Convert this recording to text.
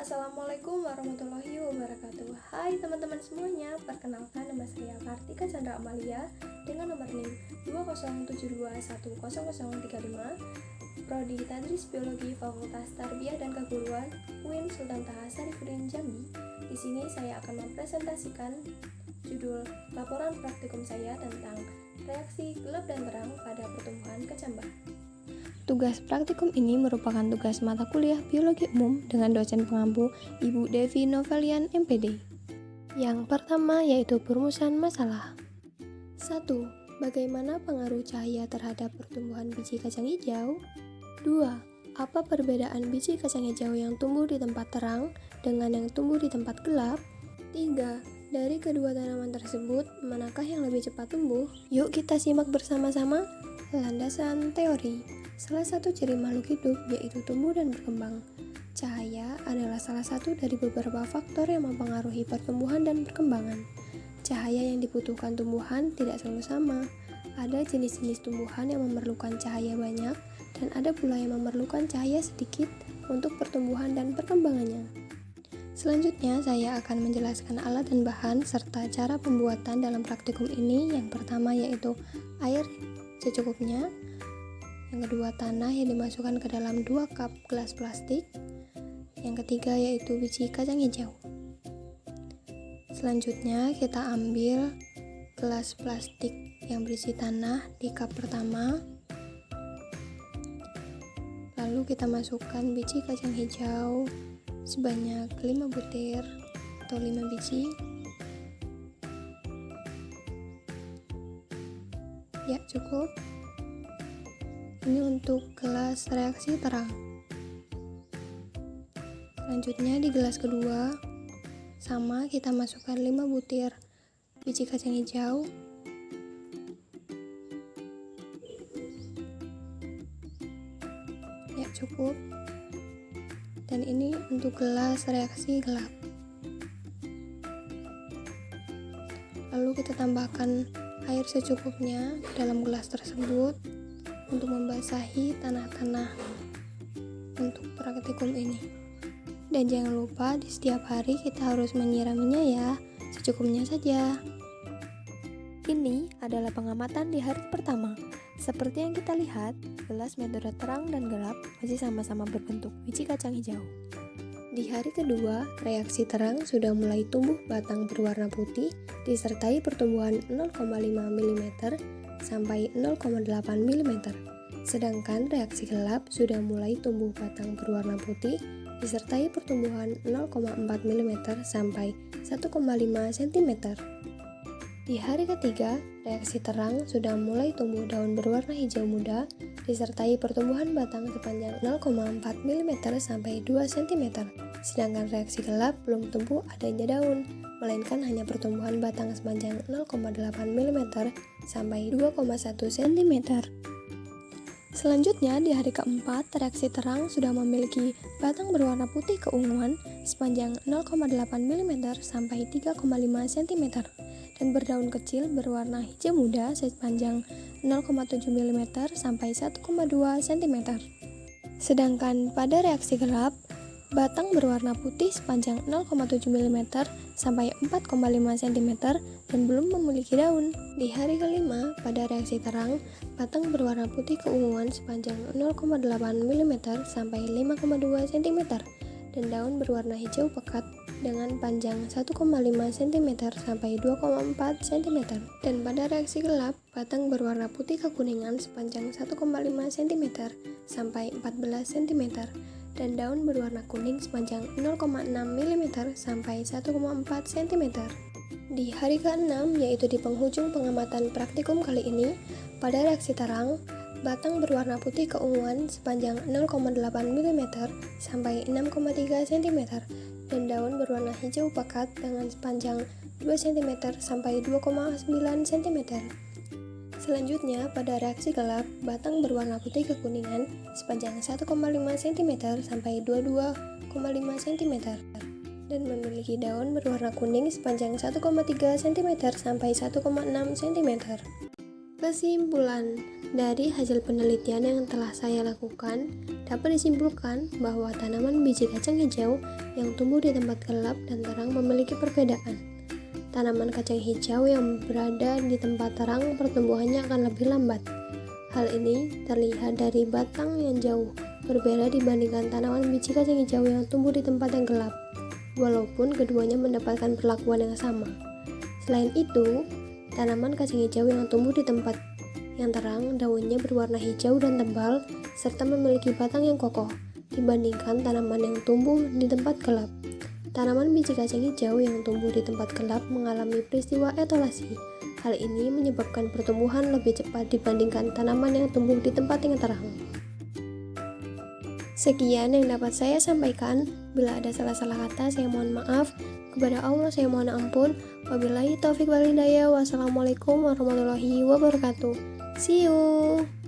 Assalamualaikum warahmatullahi wabarakatuh. Hai teman-teman semuanya, perkenalkan nama saya Kartika Chandra Amalia dengan nomor NIM 2072100035, Prodi Tadris Biologi Fakultas Tarbiyah dan Keguruan UIN Sultan Taha Sarifuddin Jambi. Di sini saya akan mempresentasikan judul laporan praktikum saya tentang reaksi gelap dan terang pada pertumbuhan kecambah. Tugas praktikum ini merupakan tugas mata kuliah biologi umum dengan dosen pengampu Ibu Devi Novelian MPD. Yang pertama yaitu perumusan masalah. 1. Bagaimana pengaruh cahaya terhadap pertumbuhan biji kacang hijau? 2. Apa perbedaan biji kacang hijau yang tumbuh di tempat terang dengan yang tumbuh di tempat gelap? 3. Dari kedua tanaman tersebut, manakah yang lebih cepat tumbuh? Yuk kita simak bersama-sama. Landasan teori. Salah satu ciri makhluk hidup yaitu tumbuh dan berkembang. Cahaya adalah salah satu dari beberapa faktor yang mempengaruhi pertumbuhan dan perkembangan. Cahaya yang dibutuhkan tumbuhan tidak selalu sama. Ada jenis-jenis tumbuhan yang memerlukan cahaya banyak dan ada pula yang memerlukan cahaya sedikit untuk pertumbuhan dan perkembangannya. Selanjutnya, saya akan menjelaskan alat dan bahan serta cara pembuatan dalam praktikum ini. Yang pertama yaitu air secukupnya. Yang kedua, tanah yang dimasukkan ke dalam 2 cup gelas plastik. Yang ketiga yaitu biji kacang hijau. Selanjutnya kita ambil gelas plastik yang berisi tanah di cup pertama. Lalu kita masukkan biji kacang hijau sebanyak 5 butir atau 5 biji. Ya, cukup. Ini untuk gelas reaksi terang. Selanjutnya di gelas kedua, sama kita masukkan 5 butir biji kacang hijau. Ya, cukup. Dan ini untuk gelas reaksi gelap. Lalu kita tambahkan air secukupnya dalam gelas tersebut untuk membasahi tanah-tanah untuk praktikum ini. Dan jangan lupa di setiap hari kita harus menyiraminya ya, secukupnya saja. Ini adalah pengamatan di hari pertama. Seperti yang kita lihat, gelas metode terang dan gelap masih sama-sama berbentuk biji kacang hijau. Di hari kedua, reaksi terang sudah mulai tumbuh batang berwarna putih disertai pertumbuhan 0,5 mm sampai 0,8 mm. Sedangkan reaksi gelap sudah mulai tumbuh batang berwarna putih disertai pertumbuhan 0,4 mm sampai 1,5 cm. Di hari ketiga, reaksi terang sudah mulai tumbuh daun berwarna hijau muda disertai pertumbuhan batang sepanjang 0,4 mm sampai 2 cm. Sedangkan reaksi gelap belum tumbuh adanya daun, melainkan hanya pertumbuhan batang sepanjang 0,8 mm sampai 2,1 cm. Selanjutnya, di hari keempat, reaksi terang sudah memiliki batang berwarna putih keunguan sepanjang 0,8 mm sampai 3,5 cm dan berdaun kecil berwarna hijau muda sepanjang 0,7 mm sampai 1,2 cm. Sedangkan pada reaksi gelap, batang berwarna putih sepanjang 0,7 mm sampai 4,5 cm dan belum memiliki daun. Di hari kelima, pada reaksi terang, batang berwarna putih keunguan sepanjang 0,8 mm sampai 5,2 cm dan daun berwarna hijau pekat dengan panjang 1,5 cm sampai 2,4 cm. Dan pada reaksi gelap, batang berwarna putih kekuningan sepanjang 1,5 cm sampai 14 cm dan daun berwarna kuning sepanjang 0,6 mm sampai 1,4 cm. Di hari ke-6, yaitu di penghujung pengamatan praktikum kali ini, pada reaksi terang, batang berwarna putih keunguan sepanjang 0,8 mm sampai 6,3 cm dan daun berwarna hijau pekat dengan sepanjang 2 cm sampai 2,9 cm. Selanjutnya, pada reaksi gelap, batang berwarna putih kekuningan sepanjang 1,5 cm sampai 22,5 cm dan memiliki daun berwarna kuning sepanjang 1,3 cm sampai 1,6 cm. Kesimpulan dari hasil penelitian yang telah saya lakukan, dapat disimpulkan bahwa tanaman biji kacang hijau yang tumbuh di tempat gelap dan terang memiliki perbedaan. Tanaman kacang hijau yang berada di tempat terang pertumbuhannya akan lebih lambat. Hal ini terlihat dari batang yang jauh berbeda dibandingkan tanaman biji kacang hijau yang tumbuh di tempat yang gelap, walaupun keduanya mendapatkan perlakuan yang sama. Selain itu, tanaman kacang hijau yang tumbuh di tempat yang terang, daunnya berwarna hijau dan tebal, serta memiliki batang yang kokoh, dibandingkan tanaman yang tumbuh di tempat gelap. Tanaman biji kacang hijau yang tumbuh di tempat gelap mengalami peristiwa etolasi. Hal ini menyebabkan pertumbuhan lebih cepat dibandingkan tanaman yang tumbuh di tempat yang terang. Sekian yang dapat saya sampaikan. Bila ada salah-salah kata, saya mohon maaf. Kepada Allah saya mohon ampun. Wabillahi taufik wal hidayah. Wassalamualaikum warahmatullahi wabarakatuh. See you.